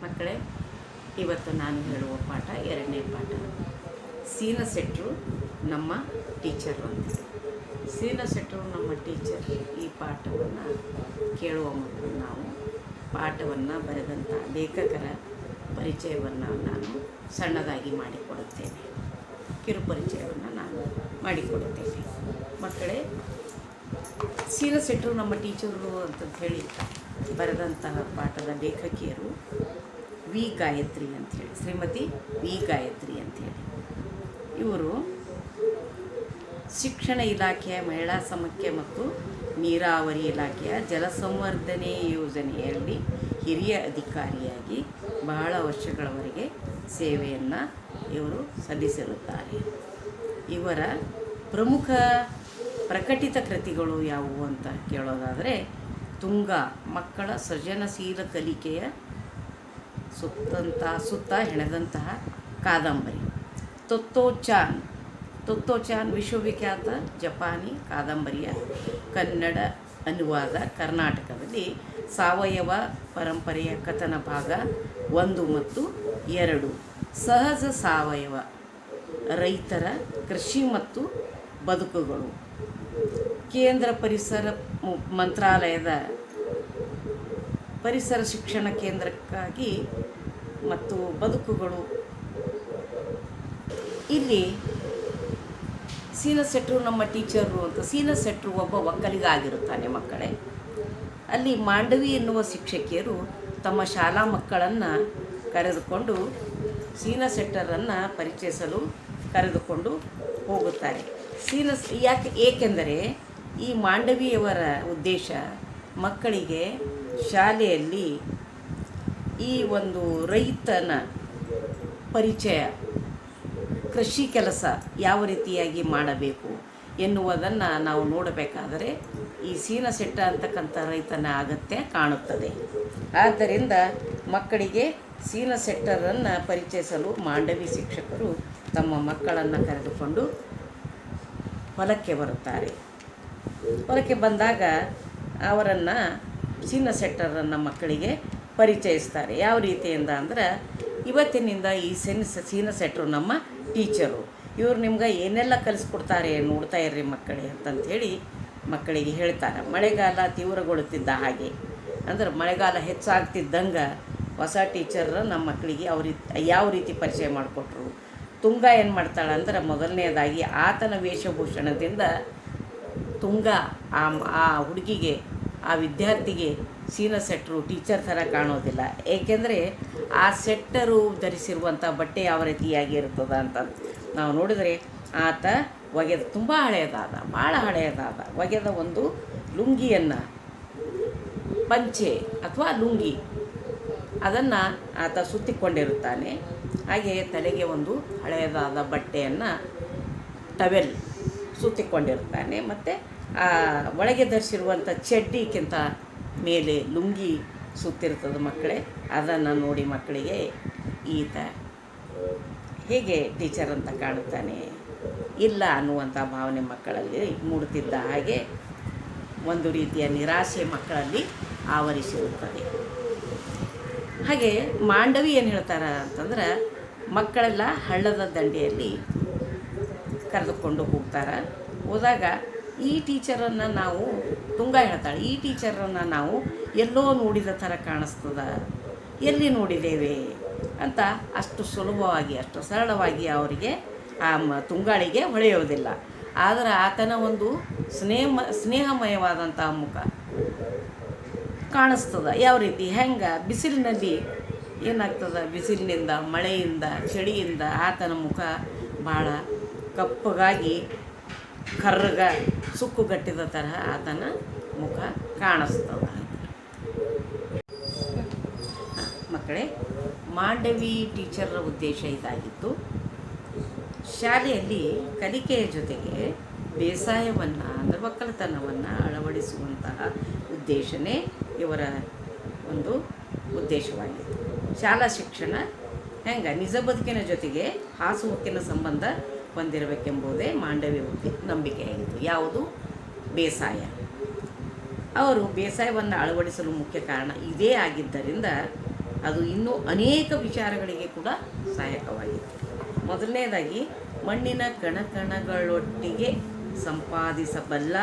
ಮಕ್ಕಳೇ, ಇವತ್ತು ನಾನು ಹೇಳುವ ಪಾಠ ಎರಡನೇ ಪಾಠ. ಸೀನಸೆಟ್ರು ನಮ್ಮ ಟೀಚರು ಅಂತ. ಸೀನಸೆಟ್ರು ನಮ್ಮ ಟೀಚರ್. ಈ ಪಾಠವನ್ನು ಕೇಳುವ ಮೊದಲು ನಾವು ಪಾಠವನ್ನು ಬರೆದಂಥ ಲೇಖಕರ ಪರಿಚಯವನ್ನು ನಾನು ಸಣ್ಣದಾಗಿ ಮಾಡಿಕೊಡುತ್ತೇನೆ. ಕಿರುಪರಿಚಯವನ್ನು ನಾನು ಮಾಡಿಕೊಡುತ್ತೇನೆ. ಮಕ್ಕಳೇ, ಸೀನಸೆಟ್ರು ನಮ್ಮ ಟೀಚರು ಅಂತಂದು ಹೇಳಿ ಬರೆದಂತಹ ಪಾಠದ ಲೇಖಕಿಯರು ವಿ ಗಾಯತ್ರಿ ಅಂಥೇಳಿ, ಶ್ರೀಮತಿ ವಿ ಗಾಯತ್ರಿ ಅಂಥೇಳಿ. ಇವರು ಶಿಕ್ಷಣ ಇಲಾಖೆಯ ಮಹಿಳಾ ಸಮಖ್ಯ ಮತ್ತು ನೀರಾವರಿ ಇಲಾಖೆಯ ಜಲಸಂವರ್ಧನೆ ಯೋಜನೆಯಲ್ಲಿ ಹಿರಿಯ ಅಧಿಕಾರಿಯಾಗಿ ಬಹಳ ವರ್ಷಗಳವರೆಗೆ ಸೇವೆಯನ್ನು ಇವರು ಸಲ್ಲಿಸಿರುತ್ತಾರೆ. ಇವರ ಪ್ರಮುಖ ಪ್ರಕಟಿತ ಕೃತಿಗಳು ಯಾವುವು ಅಂತ ಕೇಳೋದಾದರೆ, ತುಂಗ ಮಕ್ಕಳ ಸೃಜನಶೀಲ ಕಲಿಕೆಯ ಸುತ್ತ ಹೆಣೆದಂತಹ ಕಾದಂಬರಿ. ತೊತ್ತೋಚಾನ್ ವಿಶ್ವವಿಖ್ಯಾತ ಜಪಾನಿ ಕಾದಂಬರಿಯ ಕನ್ನಡ ಅನುವಾದ. ಕರ್ನಾಟಕದಲ್ಲಿ ಸಾವಯವ ಪರಂಪರೆಯ ಕಥನ ಭಾಗ 1 ಮತ್ತು 2. ಸಹಜ ಸಾವಯವ ರೈತರ ಕೃಷಿ ಮತ್ತು ಬದುಕುಗಳು. ಕೇಂದ್ರ ಪರಿಸರ ಮಂತ್ರಾಲಯದ ಪರಿಸರ ಶಿಕ್ಷಣ ಕೇಂದ್ರಕ್ಕಾಗಿ ಮತ್ತು ಬದುಕುಗಳು. ಇಲ್ಲಿ ಸೀನಸೆಟ್ರು ನಮ್ಮ ಟೀಚರು ಅಂತ. ಸೀನಸೆಟ್ರು ಒಬ್ಬ ಒಕ್ಕಲಿಗ ಆಗಿರುತ್ತಾನೆ ಮಕ್ಕಳೇ. ಅಲ್ಲಿ ಮಾಂಡವಿ ಎನ್ನುವ ಶಿಕ್ಷಕಿಯರು ತಮ್ಮ ಶಾಲಾ ಮಕ್ಕಳನ್ನು ಕರೆದುಕೊಂಡು ಸೀನಸೆಟ್ಟರನ್ನು ಪರಿಚಯಿಸಲು ಕರೆದುಕೊಂಡು ಹೋಗುತ್ತಾರೆ. ಏಕೆಂದರೆ ಈ ಮಾಂಡವಿಯವರ ಉದ್ದೇಶ ಮಕ್ಕಳಿಗೆ ಶಾಲೆಯಲ್ಲಿ ಈ ಒಂದು ರೈತನ ಪರಿಚಯ, ಕೃಷಿ ಕೆಲಸ ಯಾವ ರೀತಿಯಾಗಿ ಮಾಡಬೇಕು ಎನ್ನುವುದನ್ನು ನಾವು ನೋಡಬೇಕಾದರೆ ಈ ಸೀನಸೆಟ್ಟ ಅಂತಕ್ಕಂಥ ರೈತನ ಅಗತ್ಯ ಕಾಣುತ್ತದೆ. ಆದ್ದರಿಂದ ಮಕ್ಕಳಿಗೆ ಸೀನಸೆಟ್ಟರನ್ನು ಪರಿಚಯಿಸಲು ಮಾಂಡವಿ ಶಿಕ್ಷಕರು ತಮ್ಮ ಮಕ್ಕಳನ್ನು ಕರೆದುಕೊಂಡು ಹೊಲಕ್ಕೆ ಬರುತ್ತಾರೆ. ಹೊಲಕ್ಕೆ ಬಂದಾಗ ಅವರನ್ನು ಸೀನಸೆಟ್ಟರನ್ನು ಮಕ್ಕಳಿಗೆ ಪರಿಚಯಿಸ್ತಾರೆ. ಯಾವ ರೀತಿಯಿಂದ ಅಂದ್ರೆ, ಇವತ್ತಿನಿಂದ ಈ ಸೀನಸೆಟ್ರು ನಮ್ಮ ಟೀಚರು, ಇವರು ನಿಮ್ಗೆ ಏನೆಲ್ಲ ಕಲಿಸ್ಕೊಡ್ತಾರೆ ನೋಡ್ತಾ ಇರ್ರಿ ಮಕ್ಕಳೇ ಅಂತಂಥೇಳಿ ಮಕ್ಕಳಿಗೆ ಹೇಳ್ತಾರೆ. ಮಳೆಗಾಲ ತೀವ್ರಗೊಳ್ಳುತ್ತಿದ್ದ ಹಾಗೆ, ಅಂದ್ರೆ ಮಳೆಗಾಲ ಹೆಚ್ಚಾಗ್ತಿದ್ದಂಗೆ ಹೊಸ ಟೀಚರ್ ನಮ್ಮ ಮಕ್ಕಳಿಗೆ ಯಾವ ರೀತಿ ಪರಿಚಯ ಮಾಡಿಕೊಟ್ರು. ತುಂಗ ಏನು ಮಾಡ್ತಾಳೆ ಅಂದ್ರೆ, ಮೊದಲನೇದಾಗಿ ಆತನ ವೇಷಭೂಷಣದಿಂದ ತುಂಗ ಆ ಹುಡುಗಿಗೆ, ಆ ವಿದ್ಯಾರ್ಥಿಗೆ ಸೀನಸೆಟ್ರು ಟೀಚರ್ ಥರ ಕಾಣೋದಿಲ್ಲ. ಏಕೆಂದರೆ ಆ ಸೆಟ್ಟರು ಧರಿಸಿರುವಂಥ ಬಟ್ಟೆ ಯಾವ ರೀತಿಯಾಗಿ ಇರ್ತದೆ ಅಂತ ನಾವು ನೋಡಿದರೆ, ಆತ ತುಂಬ ಭಾಳ ಹಳೆಯದಾದ ಒಗೆದ ಒಂದು ಲುಂಗಿಯನ್ನು, ಪಂಚೆ ಅಥವಾ ಲುಂಗಿ, ಅದನ್ನು ಆತ ಸುತ್ತಿಕೊಂಡಿರುತ್ತಾನೆ. ಹಾಗೆಯೇ ತಲೆಗೆ ಒಂದು ಹಳೆಯದಾದ ಬಟ್ಟೆಯನ್ನು, ಟವೆಲ್ ಸುತ್ತಿಕೊಂಡಿರ್ತಾನೆ. ಮತ್ತು ಆ ಒಳಗೆ ಧರಿಸಿರುವಂಥ ಚಡ್ಡಿಗಿಂತ ಮೇಲೆ ಲುಂಗಿ ಸುತ್ತಿರ್ತದೆ ಮಕ್ಕಳೇ. ಅದನ್ನು ನೋಡಿ ಮಕ್ಕಳಿಗೆ ಈತ ಹೇಗೆ ಟೀಚರ್ ಅಂತ ಕಾಣುತ್ತಾನೆ ಇಲ್ಲ ಅನ್ನುವಂಥ ಭಾವನೆ ಮಕ್ಕಳಲ್ಲಿ ಮೂಡುತ್ತಿದ್ದ ಹಾಗೆ ಒಂದು ರೀತಿಯ ನಿರಾಶೆ ಮಕ್ಕಳಲ್ಲಿ ಆವರಿಸಿರುತ್ತದೆ. ಹಾಗೆ ಮಾಂಡವಿ ಏನು ಹೇಳ್ತಾರೆ ಅಂತಂದ್ರೆ, ಮಕ್ಕಳೆಲ್ಲ ಹಳ್ಳದ ದಂಡೆಯಲ್ಲಿ ಕರೆದುಕೊಂಡು ಹೋದಾಗ ಈ ಟೀಚರನ್ನು ನಾವು, ತುಂಗ ಹೇಳ್ತಾಳೆ, ಈ ಟೀಚರನ್ನು ನಾವು ಎಲ್ಲೋ ನೋಡಿದ ಥರ ಕಾಣಿಸ್ತದ, ಎಲ್ಲಿ ನೋಡಿದ್ದೇವೆ ಅಂತ ಅಷ್ಟು ಸುಲಭವಾಗಿ, ಅಷ್ಟು ಸರಳವಾಗಿ ಅವರಿಗೆ ಆ ತುಂಗಾಳಿಗೆ ಹೊಳೆಯೋದಿಲ್ಲ. ಆದರೆ ಆತನ ಒಂದು ಸ್ನೇಹಮಯವಾದಂಥ ಮುಖ ಕಾಣಿಸ್ತದ. ಯಾವ ರೀತಿ, ಹೆಂಗೆ ಬಿಸಿಲಿನಲ್ಲಿ ಏನಾಗ್ತದೆ, ಬಿಸಿಲಿನಿಂದ, ಮಳೆಯಿಂದ, ಚಳಿಯಿಂದ ಆತನ ಮುಖ ಭಾಳ ಕಪ್ಪಗಾಗಿ ಕರ್ರಗ ಸುಕ್ಕುಗಟ್ಟಿದ ತರಹ ಆತನ ಮುಖ ಕಾಣಿಸ್ತದೆ. ಮಕ್ಕಳೇ, ಮಾಂಡವಿ ಟೀಚರ್ರ ಉದ್ದೇಶ ಇದಾಗಿತ್ತು. ಶಾಲೆಯಲ್ಲಿ ಕಲಿಕೆಯ ಜೊತೆಗೆ ಬೇಸಾಯವನ್ನು, ಅಂದರೆ ಒಕ್ಕಲತನವನ್ನು ಅಳವಡಿಸುವಂತಹ ಉದ್ದೇಶನೇ ಇವರ ಒಂದು ಉದ್ದೇಶವಾಗಿತ್ತು. ಶಾಲಾ ಶಿಕ್ಷಣ ಹೆಂಗೆ ನಿಜ ಬದುಕಿನ ಜೊತೆಗೆ ಹಾಸುಹೊಕ್ಕಿನ ಸಂಬಂಧ ಹೊಂದಿರಬೇಕೆಂಬುದೇ ಮಾಂಡವಿ ನಂಬಿಕೆಯಾಗಿತ್ತು. ಯಾವುದು? ಬೇಸಾಯ. ಅವರು ಬೇಸಾಯವನ್ನು ಅಳವಡಿಸಲು ಮುಖ್ಯ ಕಾರಣ ಇದೇ ಆಗಿದ್ದರಿಂದ ಅದು ಇನ್ನೂ ಅನೇಕ ವಿಚಾರಗಳಿಗೆ ಕೂಡ ಸಹಾಯಕವಾಗಿತ್ತು. ಮೊದಲನೇದಾಗಿ ಮಣ್ಣಿನ ಕಣಕಣಗಳೊಟ್ಟಿಗೆ ಸಂಪಾದಿಸಬಲ್ಲ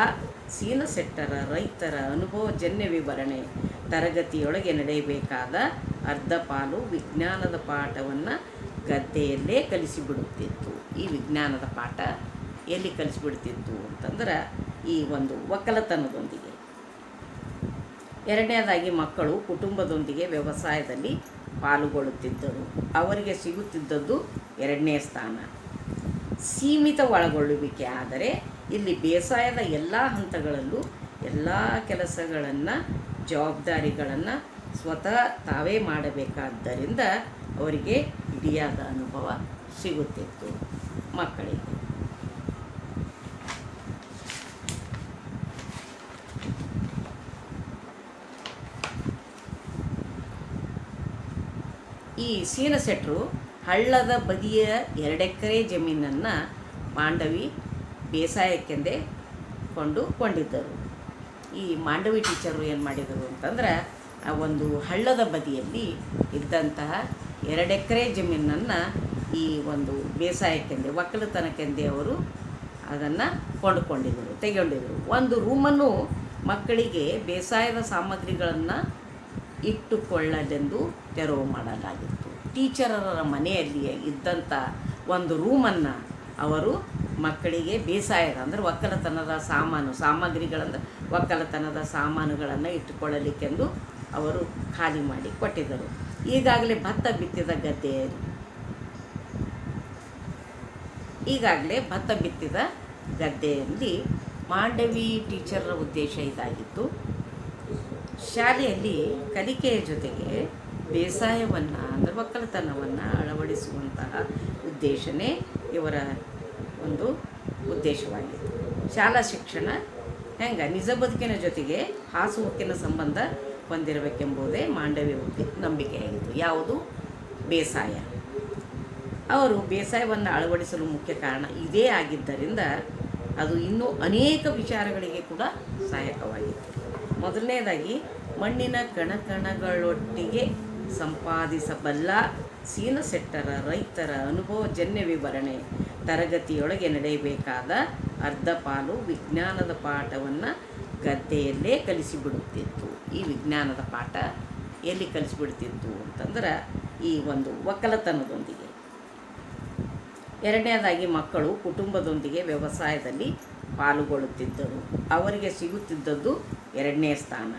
ಸೀನಸೆಟ್ಟರ ರೈತರ ಅನುಭವಜನ್ಯ ವಿವರಣೆ ತರಗತಿಯೊಳಗೆ ನಡೆಯಬೇಕಾದ ಅರ್ಧ ಪಾಲು ವಿಜ್ಞಾನದ ಪಾಠವನ್ನು ಗದ್ದೆಯಲ್ಲೇ ಕಲಿಸಿಬಿಡುತ್ತಿತ್ತು. ಈ ವಿಜ್ಞಾನದ ಪಾಠ ಎಲ್ಲಿ ಕಲಿಸಿಬಿಡ್ತಿತ್ತು ಅಂತಂದ್ರೆ ಈ ಒಂದು ಒಕ್ಕಲತನದೊಂದಿಗೆ. ಎರಡನೇದಾಗಿ ಮಕ್ಕಳು ಕುಟುಂಬದೊಂದಿಗೆ ವ್ಯವಸಾಯದಲ್ಲಿ ಪಾಲ್ಗೊಳ್ಳುತ್ತಿದ್ದರು. ಅವರಿಗೆ ಸಿಗುತ್ತಿದ್ದದ್ದು 2ನೇ ಸ್ಥಾನ. ಸೀಮಿತ ಒಳಗೊಳ್ಳುವಿಕೆ. ಆದರೆ ಇಲ್ಲಿ ಬೇಸಾಯದ ಎಲ್ಲ ಹಂತಗಳಲ್ಲೂ ಎಲ್ಲ ಕೆಲಸಗಳನ್ನು ಜವಾಬ್ದಾರಿಗಳನ್ನು ಸ್ವತಃ ತಾವೇ ಮಾಡಬೇಕಾದ್ದರಿಂದ ಅವರಿಗೆ ಇಡಿಯಾದ ಅನುಭವ ಸಿಗುತ್ತಿತ್ತು ಮಕ್ಕಳಿಗೆ. ಈ ಸೀನಸೆಟ್ಟರು ಹಳ್ಳದ ಬದಿಯ 2 ಎಕರೆ ಜಮೀನನ್ನು ಮಾಂಡವಿ ಬೇಸಾಯಕ್ಕೆಂದೇ ಕೊಂಡಿದ್ದರು. ಈ ಮಾಂಡವಿ ಟೀಚರು ಏನು ಮಾಡಿದರು ಅಂತಂದ್ರೆ ಆ ಒಂದು ಹಳ್ಳದ ಬದಿಯಲ್ಲಿ ಇದ್ದಂತಹ 2 ಎಕರೆ ಜಮೀನನ್ನು ಈ ಒಂದು ಬೇಸಾಯಕ್ಕೆಂದೇ ಒಕ್ಕಲತನಕ್ಕೆಂದೇ ಅವರು ಅದನ್ನು ತೆಗೊಂಡಿದ್ದರು. ಒಂದು ರೂಮನ್ನು ಮಕ್ಕಳಿಗೆ ಬೇಸಾಯದ ಸಾಮಗ್ರಿಗಳನ್ನು ಇಟ್ಟುಕೊಳ್ಳಲೆಂದು ತೆರವು ಮಾಡಲಾಗಿತ್ತು. ಟೀಚರರ ಮನೆಯಲ್ಲಿ ಇದ್ದಂಥ ಒಂದು ರೂಮನ್ನು ಅವರು ಮಕ್ಕಳಿಗೆ ಬೇಸಾಯದ ಅಂದರೆ ಒಕ್ಕಲತನದ ಒಕ್ಕಲತನದ ಸಾಮಾನುಗಳನ್ನು ಇಟ್ಟುಕೊಳ್ಳಲಿಕ್ಕೆಂದು ಅವರು ಖಾಲಿ ಮಾಡಿ ಕೊಟ್ಟಿದ್ದರು. ಈಗಾಗಲೇ ಭತ್ತ ಬಿತ್ತಿದ ಗದ್ದೆಯಲ್ಲಿ ಮಾಂಡವಿ ಟೀಚರ್ರ ಉದ್ದೇಶ ಇದಾಗಿತ್ತು. ಶಾಲೆಯಲ್ಲಿ ಕಲಿಕೆಯ ಜೊತೆಗೆ ಬೇಸಾಯವನ್ನು ಅಂದರೆ ಒಕ್ಕಲತನವನ್ನು ಅಳವಡಿಸುವಂತಹ ಉದ್ದೇಶನೇ ಇವರ ಒಂದು ಉದ್ದೇಶವಾಗಿತ್ತು. ಶಾಲಾ ಶಿಕ್ಷಣ ನಿಜ ಬದುಕಿನ ಜೊತೆಗೆ ಹಾಸುಹೊಕ್ಕಿನ ಸಂಬಂಧ ಹೊಂದಿರಬೇಕೆಂಬುದೇ ಮಾಂಡವಿ ನಂಬಿಕೆಯಾಗಿತ್ತು. ಯಾವುದು? ಬೇಸಾಯ. ಅವರು ಬೇಸಾಯವನ್ನು ಅಳವಡಿಸಲು ಮುಖ್ಯ ಕಾರಣ ಇದೇ ಆಗಿದ್ದರಿಂದ ಅದು ಇನ್ನೂ ಅನೇಕ ವಿಚಾರಗಳಿಗೆ ಕೂಡ ಸಹಾಯಕವಾಗಿತ್ತು. ಮೊದಲನೇದಾಗಿ ಮಣ್ಣಿನ ಕಣಕಣಗಳೊಟ್ಟಿಗೆ ಸಂಪಾದಿಸಬಲ್ಲ ಸೀನಸೆಟ್ಟರ ರೈತರ ಅನುಭವಜನ್ಯ ವಿವರಣೆ ತರಗತಿಯೊಳಗೆ ನಡೆಯಬೇಕಾದ ಅರ್ಧ ಪಾಲು ವಿಜ್ಞಾನದ ಪಾಠವನ್ನು ಗದ್ದೆಯಲ್ಲೇ ಕಲಿಸಿಬಿಡುತ್ತಿತ್ತು. ಈ ವಿಜ್ಞಾನದ ಪಾಠ ಎಲ್ಲಿ ಕಲಿಸಿಬಿಡ್ತಿತ್ತು ಅಂತಂದ್ರೆ ಈ ಒಂದು ಒಕ್ಕಲತನದೊಂದಿಗೆ. ಎರಡನೇದಾಗಿ ಮಕ್ಕಳು ಕುಟುಂಬದೊಂದಿಗೆ ವ್ಯವಸಾಯದಲ್ಲಿ ಪಾಲ್ಗೊಳ್ಳುತ್ತಿದ್ದರು. ಅವರಿಗೆ ಸಿಗುತ್ತಿದ್ದದ್ದು 2ನೇ ಸ್ಥಾನ.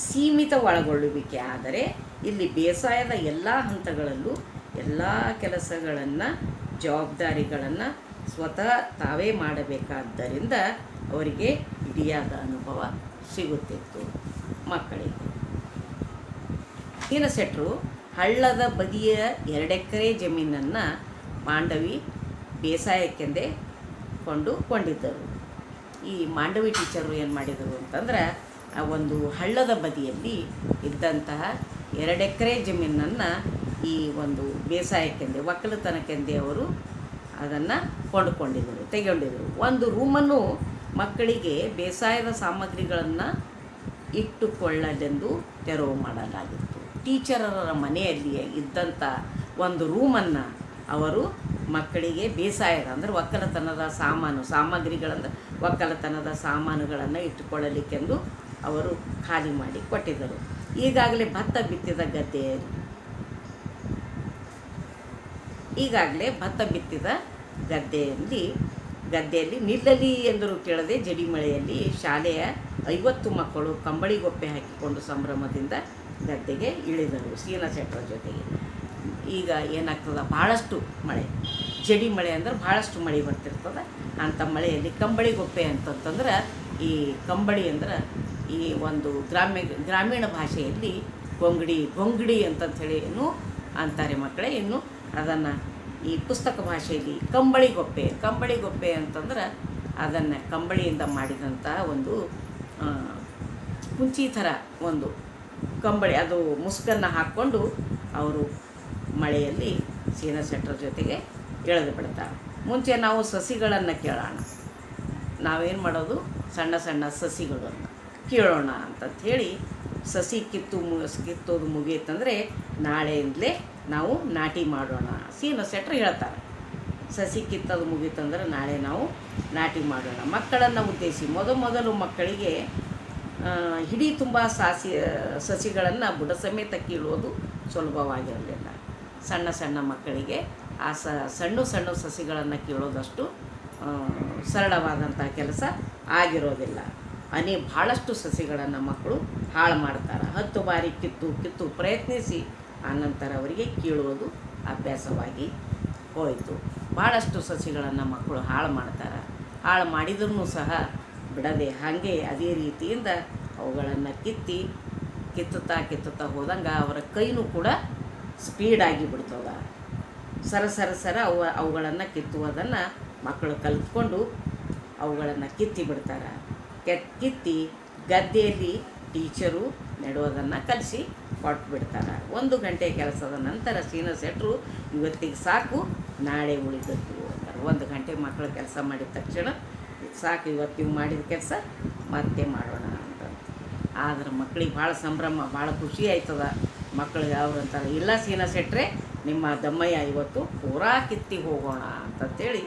ಸೀಮಿತ ಒಳಗೊಳ್ಳುವಿಕೆ. ಆದರೆ ಇಲ್ಲಿ ಬೇಸಾಯದ ಎಲ್ಲ ಹಂತಗಳಲ್ಲೂ ಎಲ್ಲ ಕೆಲಸಗಳನ್ನು ಜವಾಬ್ದಾರಿಗಳನ್ನು ಸ್ವತಃ ತಾವೇ ಮಾಡಬೇಕಾದ್ದರಿಂದ ಅವರಿಗೆ ಇಡಿಯಾದ ಅನುಭವ ಸಿಗುತ್ತಿತ್ತು ಮಕ್ಕಳಿಗೆ. ಸೀನಸೆಟ್ಟರು ಹಳ್ಳದ ಬದಿಯ 2 ಎಕರೆ ಜಮೀನನ್ನು ಮಾಂಡವಿ ಬೇಸಾಯಕ್ಕೆಂದೇ ಕೊಂಡಿದ್ದರು. ಈ ಮಾಂಡವಿ ಟೀಚರು ಏನು ಮಾಡಿದರು ಅಂತಂದ್ರೆ ಆ ಒಂದು ಹಳ್ಳದ ಬದಿಯಲ್ಲಿ ಇದ್ದಂತಹ 2 ಎಕರೆ ಜಮೀನನ್ನು ಈ ಒಂದು ಬೇಸಾಯಕ್ಕೆಂದೇ ಒಕ್ಕಲತನಕ್ಕೆಂದೇ ಅವರು ಅದನ್ನು ತೆಗೊಂಡಿದ್ದರು. ಒಂದು ರೂಮನ್ನು ಮಕ್ಕಳಿಗೆ ಬೇಸಾಯದ ಸಾಮಗ್ರಿಗಳನ್ನು ಇಟ್ಟುಕೊಳ್ಳಲೆಂದು ತೆರವು ಮಾಡಲಾಗಿತ್ತು. ಟೀಚರರ ಮನೆಯಲ್ಲಿ ಇದ್ದಂಥ ಒಂದು ರೂಮನ್ನು ಅವರು ಮಕ್ಕಳಿಗೆ ಬೇಸಾಯದ ಅಂದರೆ ಒಕ್ಕಲತನದ ಒಕ್ಕಲತನದ ಸಾಮಾನುಗಳನ್ನು ಇಟ್ಟುಕೊಳ್ಳಲಿಕ್ಕೆಂದು ಅವರು ಖಾಲಿ ಮಾಡಿ ಕೊಟ್ಟಿದ್ದರು. ಈಗಾಗಲೇ ಭತ್ತ ಬಿತ್ತಿದ ಗದ್ದೆಯಲ್ಲಿ ನಿಲ್ಲಲಿ ಎಂದರೂ ಕೇಳದೆ ಜಡಿ ಮಳೆಯಲ್ಲಿ ಶಾಲೆಯ 50 ಮಕ್ಕಳು ಕಂಬಳಿಗೊಪ್ಪೆ ಹಾಕಿಕೊಂಡು ಸಂಭ್ರಮದಿಂದ ಗದ್ದೆಗೆ ಇಳಿದರು ಸೀನಸೆಟ್ಟರ ಜೊತೆಗೆ. ಈಗ ಏನಾಗ್ತದೆ, ಭಾಳಷ್ಟು ಮಳೆ, ಜಡಿ ಮಳೆ ಅಂದ್ರೆ ಭಾಳಷ್ಟು ಮಳೆ ಬರ್ತಿರ್ತದೆ. ಅಂಥ ಮಳೆಯಲ್ಲಿ ಕಂಬಳಿಗೊಪ್ಪೆ ಅಂತಂತಂದ್ರೆ ಈ ಕಂಬಳಿ ಅಂದ್ರೆ ಈ ಒಂದು ಗ್ರಾಮೀಣ ಭಾಷೆಯಲ್ಲಿ ಗೊಂಗಡಿ ಅಂತಂಥೇಳಿ ಅಂತಾರೆ ಮಕ್ಕಳೇ. ಇನ್ನು ಅದನ್ನು ಈ ಪುಸ್ತಕ ಭಾಷೆಯಲ್ಲಿ ಕಂಬಳಿಗೊಪ್ಪೆ ಅಂತಂದ್ರೆ ಅದನ್ನು ಕಂಬಳಿಯಿಂದ ಮಾಡಿದಂಥ ಒಂದು ಕುಂಚಿ ಥರ ಒಂದು ಕಂಬಳಿ, ಅದು ಮುಸುಕನ್ನು ಹಾಕ್ಕೊಂಡು ಅವರು ಮಳೆಯಲ್ಲಿ ಸೀನಸೆಟ್ಟರ ಜೊತೆಗೆ ಇಳಿದು ಬಿಡ್ತಾರೆ. ಮುಂಚೆ ನಾವು ಸಸಿಗಳನ್ನು ಕೇಳೋಣ, ನಾವೇನು ಮಾಡೋದು, ಸಣ್ಣ ಸಣ್ಣ ಸಸಿಗಳನ್ನು ಕೇಳೋಣ ಅಂತಂಥೇಳಿ ಸಸಿ ಕಿತ್ತೋದು ಮುಗಿಯುತ್ತಂದರೆ ನಾಳೆಯಿಂದಲೇ ನಾವು ನಾಟಿ ಮಾಡೋಣ. ಸೀನ ಸೆಟ್ರು ಹೇಳ್ತಾರೆ, ಸಸಿ ಕಿತ್ತೋದು ಮುಗೀತಂದ್ರೆ ನಾಳೆ ನಾವು ನಾಟಿ ಮಾಡೋಣ. ಮಕ್ಕಳನ್ನು ಉದ್ದೇಶಿಸಿ ಮೊದಲು ಮಕ್ಕಳಿಗೆ ಹಿಡಿ ತುಂಬ ಸಸಿಗಳನ್ನು ಬುಡ ಸಮೇತ ಕೀಳೋದು ಸುಲಭವಾಗಿರಲಿಲ್ಲ. ಸಣ್ಣ ಮಕ್ಕಳಿಗೆ ಆ ಸಣ್ಣ ಸಸಿಗಳನ್ನು ಕೀಳೋದಷ್ಟು ಸರಳವಾದಂಥ ಕೆಲಸ ಆಗಿರೋದಿಲ್ಲ. ಭಾಳಷ್ಟು ಸಸಿಗಳನ್ನು ಮಕ್ಕಳು ಹಾಳು ಮಾಡ್ತಾರೆ. 10 ಬಾರಿ ಕಿತ್ತು ಪ್ರಯತ್ನಿಸಿ ಆನಂತರ ಅವರಿಗೆ ಕೀಳುವುದು ಅಭ್ಯಾಸವಾಗಿ ಹೋಯಿತು. ಭಾಳಷ್ಟು ಸಸಿಗಳನ್ನು ಮಕ್ಕಳು ಹಾಳು ಮಾಡ್ತಾರೆ. ಹಾಳು ಮಾಡಿದ್ರೂ ಸಹ ಬಿಡದೆ ಹಾಗೆ ಅದೇ ರೀತಿಯಿಂದ ಅವುಗಳನ್ನು ಕಿತ್ತುತ್ತಾ ಹೋದಂಗೆ ಅವರ ಕೈನೂ ಕೂಡ ಸ್ಪೀಡಾಗಿ ಬಿಡ್ತವೆ. ಸರ ಅವುಗಳನ್ನು ಕಿತ್ತುವುದನ್ನು ಮಕ್ಕಳು ಕಲಿತ್ಕೊಂಡು ಅವುಗಳನ್ನು ಕಿತ್ತಿ ಬಿಡ್ತಾರೆ. ಕಿತ್ತಿ ಗದ್ದೆಯಲ್ಲಿ ಟೀಚರು ನೆಡುವುದನ್ನು ಕಲಿಸಿ ಕೊಟ್ಬಿಡ್ತಾರೆ. 1 ಗಂಟೆ ಕೆಲಸದ ನಂತರ ಸೀನ ಸೆಟ್ರು ಇವತ್ತಿಗೆ ಸಾಕು, ನಾಳೆ ಉಳಿದದ್ದು ಅಂತಾರೆ. 1 ಗಂಟೆ ಮಕ್ಕಳು ಕೆಲಸ ಮಾಡಿದ ತಕ್ಷಣ ಸಾಕು, ಇವತ್ತಿಗೆ ಮಾಡಿದ ಕೆಲಸ ಮತ್ತೆ ಮಾಡೋಣ ಅಂತ. ಆದ್ರೆ ಮಕ್ಕಳಿಗೆ ಭಾಳ ಸಂಭ್ರಮ, ಭಾಳ ಖುಷಿ ಆಯ್ತದ. ಮಕ್ಕಳಿಗೆ ಅವ್ರು ಅಂತಾರೆ, ಇಲ್ಲ ಸೀನ ಸೆಟ್ರೆ, ನಿಮ್ಮ ದಮ್ಮಯ್ಯ ಇವತ್ತು ಪೂರಾ ಕಿತ್ತಿ ಹೋಗೋಣ ಅಂತಂತೇಳಿ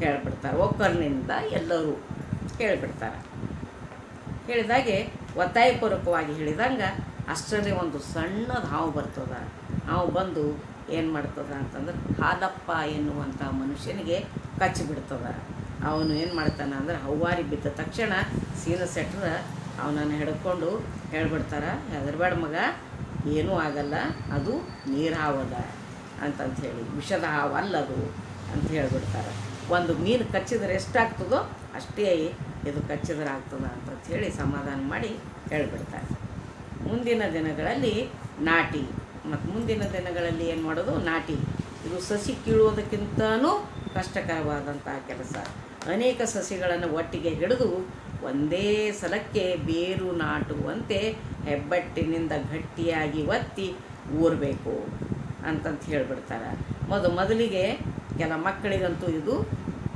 ಹೇಳಿಬಿಡ್ತಾರೆ. ಒಕ್ಕರ್ನಿಂದ ಎಲ್ಲರೂ ಹೇಳಿಬಿಡ್ತಾರೆ. ಹೇಳಿದಾಗೆ ಒತ್ತಾಯಪೂರ್ವಕವಾಗಿ ಹೇಳಿದಂಗೆ ಅಷ್ಟರಲ್ಲಿ ಒಂದು ಸಣ್ಣದು ಹಾವು ಬರ್ತದೆ. ಹಾವು ಬಂದು ಏನು ಮಾಡ್ತದೆ ಅಂತಂದ್ರೆ ಹಾಲಪ್ಪ ಎನ್ನುವಂಥ ಮನುಷ್ಯನಿಗೆ ಕಚ್ಚಿಬಿಡ್ತದೆ. ಅವನು ಏನು ಮಾಡ್ತಾನೆ ಅಂದ್ರೆ ಹವ್ವಾರಿ ಬಿದ್ದ ತಕ್ಷಣ ಸೀನ ಸೆಟ್ರ ಅವನನ್ನು ಹಿಡ್ಕೊಂಡು ಹೇಳ್ಬಿಡ್ತಾರೆ, ಹೆದರಬೇಡ ಮಗ, ಏನೂ ಆಗಲ್ಲ, ಅದು ನೀರು ಹಾವದ ಅಂತಂಥೇಳಿ, ವಿಷದ ಹಾವು ಅಲ್ಲದು ಅಂತ ಹೇಳಿಬಿಡ್ತಾರೆ. ಒಂದು ಮೀನು ಕಚ್ಚಿದ್ರೆ ಎಷ್ಟಾಗ್ತದೋ ಅಷ್ಟೇ ಇದು ಕಚ್ಚಿದ್ರೆ ಆಗ್ತದೆ ಅಂತಂಥೇಳಿ ಸಮಾಧಾನ ಮಾಡಿ ಹೇಳಿಬಿಡ್ತಾರೆ. ಮುಂದಿನ ದಿನಗಳಲ್ಲಿ ನಾಟಿ, ಮತ್ತು ಮುಂದಿನ ದಿನಗಳಲ್ಲಿ ಏನು ಮಾಡೋದು, ನಾಟಿ. ಇದು ಸಸಿ ಕೀಳುವುದಕ್ಕಿಂತನೂ ಕಷ್ಟಕರವಾದಂಥ ಕೆಲಸ. ಅನೇಕ ಸಸಿಗಳನ್ನು ಒಟ್ಟಿಗೆ ಹಿಡಿದು ಒಂದೇ ಸಲಕ್ಕೆ ಬೇರು ನಾಟುವಂತೆ ಹೆಬ್ಬಟ್ಟಿನಿಂದ ಗಟ್ಟಿಯಾಗಿ ಒತ್ತಿ ಊರಬೇಕು ಅಂತಂತ ಹೇಳಿಬಿಡ್ತಾರೆ. ಮೊದಲಿಗೆ ಕೆಲ ಮಕ್ಕಳಿಗಂತೂ ಇದು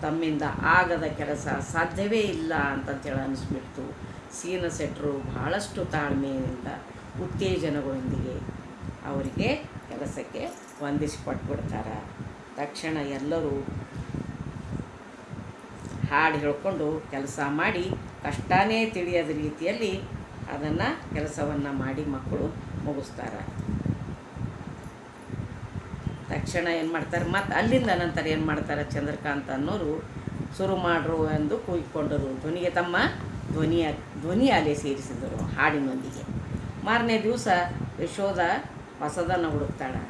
ತಮ್ಮಿಂದ ಆಗದ ಕೆಲಸ, ಸಾಧ್ಯವೇ ಇಲ್ಲ ಅಂತಂತೇಳಿ ಅನ್ನಿಸ್ಬಿಡ್ತು. ಸೀನ ಸೆಟ್ರು ಭಾಳಷ್ಟು ತಾಳ್ಮೆಯಿಂದ ಉತ್ತೇಜನಗಳೊಂದಿಗೆ ಅವರಿಗೆ ಕೆಲಸಕ್ಕೆ ಹೊಂದಿಸಿಕೊಟ್ಬಿಡ್ತಾರೆ. ತಕ್ಷಣ ಎಲ್ಲರೂ ಹಾಡು ಹೇಳ್ಕೊಂಡು ಕೆಲಸ ಮಾಡಿ ಕಷ್ಟನೇ ತಿಳಿಯದ ರೀತಿಯಲ್ಲಿ ಅದನ್ನು ಕೆಲಸವನ್ನು ಮಾಡಿ ಮಕ್ಕಳು ಮುಗಿಸ್ತಾರೆ. ತಕ್ಷಣ ಏನು ಮಾಡ್ತಾರೆ, ಮತ್ತು ಅಲ್ಲಿಂದ ನಂತರ ಏನು ಮಾಡ್ತಾರೆ, ಚಂದ್ರಕಾಂತ ಅನ್ನೋರು ಶುರು ಮಾಡ್ರು ಎಂದು ಕೂಗಿಕೊಂಡರು. ಧ್ವನಿಗೆ ತಮ್ಮ ಧ್ವನಿ ಅಲೆ ಸೇರಿಸಿದರು ಹಾಡಿನೊಂದಿಗೆ. ಮಾರನೇ ದಿವಸ ಯಶೋಧ ಹೊಸದನ್ನು ಹುಡುಕ್ತಾಳೆ.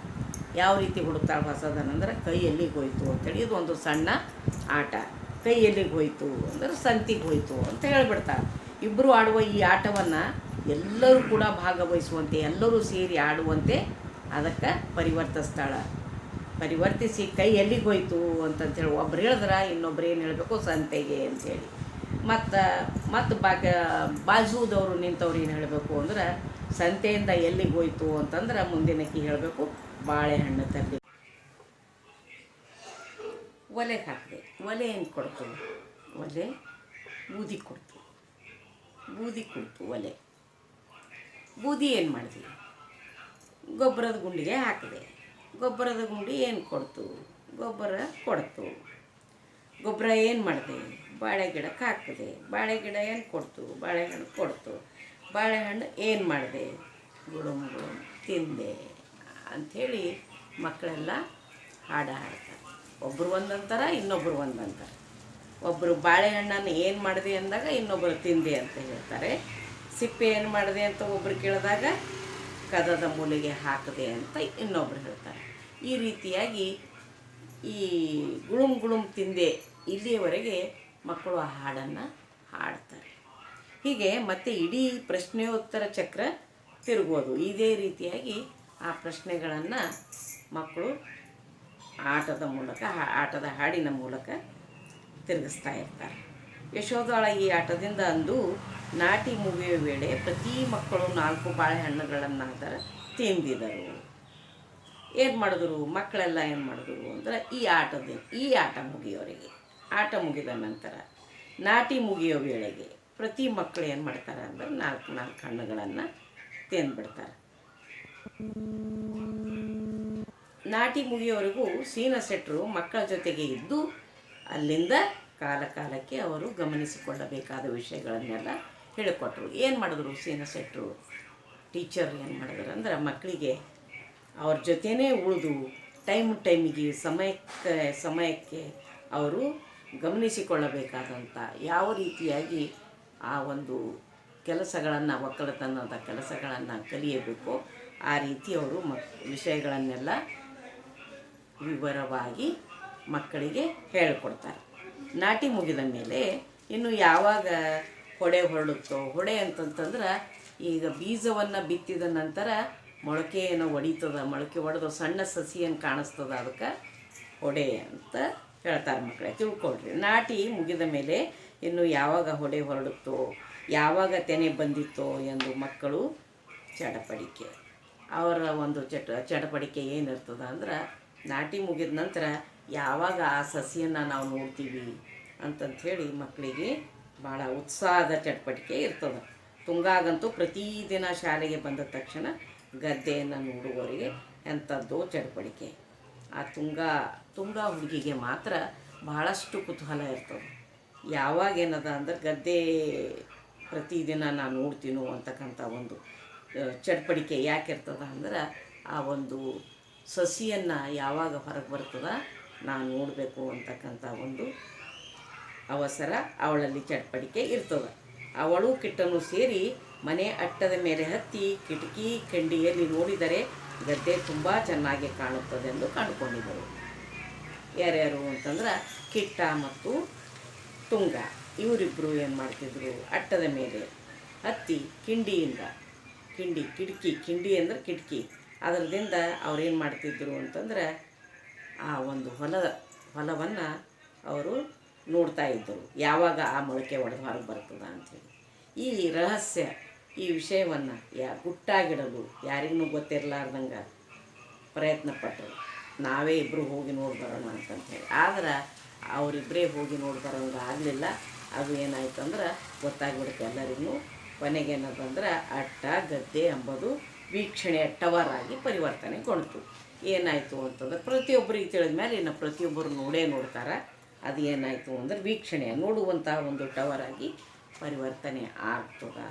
ಯಾವ ರೀತಿ ಹುಡುಕ್ತಾಳೆ ಹೊಸದನ್ನಂದ್ರೆ, ಕೈ ಎಲ್ಲಿಗೆ ಹೋಯ್ತು ಅಂತೇಳಿ. ಇದು ಒಂದು ಸಣ್ಣ ಆಟ. ಕೈ ಎಲ್ಲಿಗೆ ಹೋಯ್ತು ಅಂದ್ರೆ ಸಂತಿಗೆ ಹೋಯ್ತು ಅಂತ ಹೇಳಿಬಿಡ್ತಾಳೆ. ಇಬ್ಬರು ಆಡುವ ಈ ಆಟವನ್ನು ಎಲ್ಲರೂ ಕೂಡ ಭಾಗವಹಿಸುವಂತೆ, ಎಲ್ಲರೂ ಸೇರಿ ಆಡುವಂತೆ ಅದಕ್ಕೆ ಪರಿವರ್ತಿಸಿ ಕೈ ಎಲ್ಲಿಗೆ ಹೋಯ್ತು ಅಂತಂಥೇಳಿ ಒಬ್ರು ಹೇಳಿದ್ರೆ ಇನ್ನೊಬ್ರು ಏನು ಹೇಳಬೇಕು, ಸಂತೆಗೆ ಅಂಥೇಳಿ. ಮತ್ತು ಬಾಜುದವರು ನಿಂತವ್ರು ಏನು ಹೇಳಬೇಕು ಅಂದ್ರೆ, ಸಂತೆಯಿಂದ ಎಲ್ಲಿಗೆ ಹೋಯ್ತು ಅಂತಂದ್ರೆ ಮುಂದಿನಕ್ಕೆ ಹೇಳಬೇಕು, ಬಾಳೆಹಣ್ಣು ತರಲಿ. ಒಲೆಗೆ ಹಾಕಿದೆ. ಒಲೆ ಏನು ಕೊಡ್ತು, ಒಲೆ ಬೂದಿ ಕೊಡ್ತು. ಒಲೆ ಬೂದಿ ಏನು ಮಾಡಿದೆ, ಗೊಬ್ಬರದ ಗುಂಡಿಗೆ ಹಾಕಿದೆ. ಗೊಬ್ಬರದ ಗುಂಡಿ ಏನು ಕೊಡ್ತು, ಗೊಬ್ಬರ ಕೊಡ್ತು. ಗೊಬ್ಬರ ಏನು ಮಾಡಿದೆ, ಬಾಳೆ ಗಿಡಕ್ಕೆ ಹಾಕಿದೆ. ಬಾಳೆ ಗಿಡ ಏನು ಕೊಡ್ತು, ಬಾಳೆಹಣ್ಣು ಕೊಡ್ತು. ಬಾಳೆಹಣ್ಣು ಏನು ಮಾಡಿದೆ, ಗುಡುಮ್ ತಿಂದೆ ಅಂಥೇಳಿ ಮಕ್ಕಳೆಲ್ಲ ಹಾಡ್ತಾರೆ. ಒಬ್ಬರು ಒಂದಂತಾರೆ, ಇನ್ನೊಬ್ಬರು ಒಂದಂತಾರೆ. ಒಬ್ಬರು ಬಾಳೆಹಣ್ಣನ್ನು ಏನು ಮಾಡಿದೆ ಅಂದಾಗ ಇನ್ನೊಬ್ಬರು ತಿಂದೆ ಅಂತ ಹೇಳ್ತಾರೆ. ಸಿಪ್ಪೆ ಏನು ಮಾಡಿದೆ ಅಂತ ಒಬ್ಬರು ಕೇಳಿದಾಗ ಕದದ ಮೂಲೆಗೆ ಹಾಕಿದೆ ಅಂತ ಇನ್ನೊಬ್ರು ಹೇಳ್ತಾರೆ. ಈ ರೀತಿಯಾಗಿ ಈ ಗುಳುಮ್ ತಿಂದೆ ಇಲ್ಲಿಯವರೆಗೆ ಮಕ್ಕಳು ಆ ಹಾಡನ್ನು ಹಾಡ್ತಾರೆ. ಹೀಗೆ ಮತ್ತೆ ಇಡೀ ಪ್ರಶ್ನೆಯೋತ್ತರ ಚಕ್ರ ತಿರುಗೋದು. ಇದೇ ರೀತಿಯಾಗಿ ಆ ಪ್ರಶ್ನೆಗಳನ್ನು ಮಕ್ಕಳು ಆಟದ ಹಾಡಿನ ಮೂಲಕ ತಿರುಗಿಸ್ತಾ ಇರ್ತಾರೆ. ಯಶೋಧಳ ಈ ಆಟದಿಂದ ಅಂದು ನಾಟಿ ಮುಗಿಯುವ ವೇಳೆ ಪ್ರತಿ ಮಕ್ಕಳು 4 ಬಾಳೆಹಣ್ಣುಗಳನ್ನಾದರೂ ತಿಂದಿದರು. ಏನು ಮಾಡಿದ್ರು ಮಕ್ಕಳೆಲ್ಲ, ಏನು ಮಾಡಿದ್ರು ಅಂದರೆ ಈ ಆಟ ಮುಗಿಯೋರಿಗೆ, ಆಟ ಮುಗಿದ ನಂತರ ನಾಟಿ ಮುಗಿಯೋ ವೇಳೆಗೆ ಪ್ರತಿ ಮಕ್ಕಳು ಏನು ಮಾಡ್ತಾರೆ ಅಂದರೆ 4 ಹಣ್ಣುಗಳನ್ನು ತಿಂದ್ಬಿಡ್ತಾರೆ. ನಾಟಿ ಮುಗಿಯೋವರೆಗೂ ಸೀನ ಶೆಟ್ಟರು ಮಕ್ಕಳ ಜೊತೆಗೆ ಇದ್ದು ಅಲ್ಲಿಂದ ಕಾಲಕ್ಕೆ ಅವರು ಗಮನಿಸಿಕೊಳ್ಳಬೇಕಾದ ವಿಷಯಗಳನ್ನೆಲ್ಲ ಹೇಳಿಕೊಟ್ರು. ಏನು ಮಾಡಿದ್ರು ಸೀನ ಶೆಟ್ಟರು ಟೀಚರ್ ಏನು ಮಾಡಿದ್ರು ಅಂದ್ರೆ ಮಕ್ಕಳಿಗೆ ಅವ್ರ ಜೊತೆಯೇ ಉಳಿದು ಟೈಮಿಗೆ ಸಮಯಕ್ಕೆ ಅವರು ಗಮನಿಸಿಕೊಳ್ಳಬೇಕಾದಂಥ ಯಾವ ರೀತಿಯಾಗಿ ಆ ಒಂದು ಕೆಲಸಗಳನ್ನು ಒಕ್ಕಲತನದ ಕೆಲಸಗಳನ್ನು ಕಲಿಯಬೇಕು ಆ ರೀತಿ ಅವರು ವಿಷಯಗಳನ್ನೆಲ್ಲ ವಿವರವಾಗಿ ಮಕ್ಕಳಿಗೆ ಹೇಳಿಕೊಡ್ತಾರೆ. ನಾಟಿ ಮುಗಿದ ಮೇಲೆ ಇನ್ನು ಯಾವಾಗ ಹೊಡೆ ಹೊರಡುತ್ತೋ, ಹೊಡೆ ಅಂತಂತಂದ್ರೆ ಈಗ ಬೀಜವನ್ನು ಬಿತ್ತಿದ ನಂತರ ಮೊಳಕೆ ಏನೋ ಒಡಿತದ, ಮೊಳಕೆ ಒಡೆದು ಸಣ್ಣ ಸಸಿ ಏನು ಕಾಣಿಸ್ತದ, ಅದಕ್ಕೆ ಹೊಡೆ ಅಂತ ಹೇಳ್ತಾರೆ. ಮಕ್ಕಳೇ ತಿಳ್ಕೊಳ್ರಿ. ನಾಟಿ ಮುಗಿದ ಮೇಲೆ ಇನ್ನು ಯಾವಾಗ ಹೊಡೆ ಹೊರಡುತ್ತೋ, ಯಾವಾಗ ತೆನೆ ಬಂದಿತ್ತೋ ಎಂದು ಮಕ್ಕಳು ಚಡಪಡಿಕೆ. ಅವರ ಒಂದು ಚಡಪಡಿಕೆ ಏನಿರ್ತದೆ ಅಂದ್ರೆ ನಾಟಿ ಮುಗಿದ ನಂತರ ಯಾವಾಗ ಆ ಸಸಿಯನ್ನು ನಾವು ನೋಡ್ತೀವಿ ಅಂತಂಥೇಳಿ ಮಕ್ಕಳಿಗೆ ಭಾಳ ಉತ್ಸಾಹದ ಚಟಪಟಿಕೆ ಇರ್ತದೆ. ತುಂಗಾಗಂತೂ ಪ್ರತಿದಿನ ಶಾಲೆಗೆ ಬಂದ ತಕ್ಷಣ ಗದ್ದೆಯನ್ನು ನೋಡುವವರಿಗೆ ಎಂಥದ್ದೋ ಚಟಪಟಿಕೆ. ಆ ತುಂಗಾ ಹುಡುಗಿಗೆ ಮಾತ್ರ ಬಹಳಷ್ಟು ಕುತೂಹಲ ಇರ್ತದೆ. ಯಾವಾಗ ಏನದ ಅಂದ್ರೆ ಗದ್ದೆ ಪ್ರತಿದಿನ ನಾನು ನೋಡ್ತೀನೋ ಅಂತಕ್ಕಂಥ ಒಂದು ಚಟಪಟಿಕೆ ಯಾಕಿರ್ತದ ಅಂದ್ರೆ ಆ ಒಂದು ಸಸಿಯನ್ನು ಯಾವಾಗ ಹೊರಗೆ ಬರ್ತದೆ ನಾನು ನೋಡಬೇಕು ಅಂತಕ್ಕಂಥ ಒಂದು ಅವಸರ ಅವಳಲ್ಲಿ ಚಟಪಟಿಕೆ ಇರ್ತದೆ. ಅವಳು ಕಿಟ್ಟನು ಸೇರಿ ಮನೆ ಅಟ್ಟದ ಮೇಲೆ ಹತ್ತಿ ಕಿಟಕಿ ಕಂಡಿಯಲ್ಲಿ ನೋಡಿದರೆ ಗದ್ದೆ ತುಂಬ ಚೆನ್ನಾಗಿ ಕಾಣುತ್ತದೆ ಎಂದು ಕಂಡುಕೊಂಡಿದ್ದರು. ಯಾರ್ಯಾರು ಅಂತಂದ್ರೆ ಕಿಟ್ಟ ಮತ್ತು ತುಂಗ ಇವರಿಬ್ಬರು ಏನು ಮಾಡ್ತಿದ್ರು, ಅಟ್ಟದ ಮೇಲೆ ಹತ್ತಿ ಕಿಂಡಿ ಅಂದ್ರೆ ಕಿಟಕಿ ಅದರದಿಂದ ಅವ್ರೇನು ಮಾಡ್ತಿದ್ರು ಅಂತಂದ್ರೆ ಆ ಒಂದು ಹೊಲವನ್ನು ಅವರು ನೋಡ್ತಾ ಇದ್ದರು, ಯಾವಾಗ ಆ ಮೊಳಕೆ ಒಡೆದು ಹೊರಗೆ ಬರ್ತದ ಅಂಥೇಳಿ. ಈ ರಹಸ್ಯ, ಈ ವಿಷಯವನ್ನು ಗುಟ್ಟಾಗಿಡಲು ಯಾರಿಗೂ ಗೊತ್ತಿರಲಾರ್ದಂಗೆ ಪ್ರಯತ್ನ ಪಟ್ಟರು. ನಾವೇ ಇಬ್ಬರು ಹೋಗಿ ನೋಡಿ ಬರೋಣ ಅಂತಂಥೇಳಿ. ಆದ್ರೆ ಅವರಿಬ್ಬರೇ ಹೋಗಿ ನೋಡಿ ಬರೋಂಗೆ ಆಗಲಿಲ್ಲ. ಅದು ಏನಾಯ್ತು ಅಂದ್ರೆ ಗೊತ್ತಾಗ್ಬಿಡುತ್ತೆ ಎಲ್ಲರಿಗೂ. ಕೊನೆಗೇನದಂದ್ರೆ ಅಟ್ಟ ಗದ್ದೆ ಎಂಬುದು ವೀಕ್ಷಣೆಯ ಟವರ್ ಆಗಿ ಪರಿವರ್ತನೆಗೊಂಡಿತು. ಏನಾಯಿತು ಅಂತಂದ್ರೆ ಪ್ರತಿಯೊಬ್ಬರಿಗೆ ತಿಳಿದ ಮೇಲೆ ಇನ್ನು ಪ್ರತಿಯೊಬ್ಬರು ನೋಡ್ತಾರೆ. ಅದು ಏನಾಯಿತು ಅಂದ್ರೆ ವೀಕ್ಷಣೆಯ ನೋಡುವಂಥ ಒಂದು ಟವರ್ ಆಗಿ ಪರಿವರ್ತನೆ ಆಗ್ತದೆ.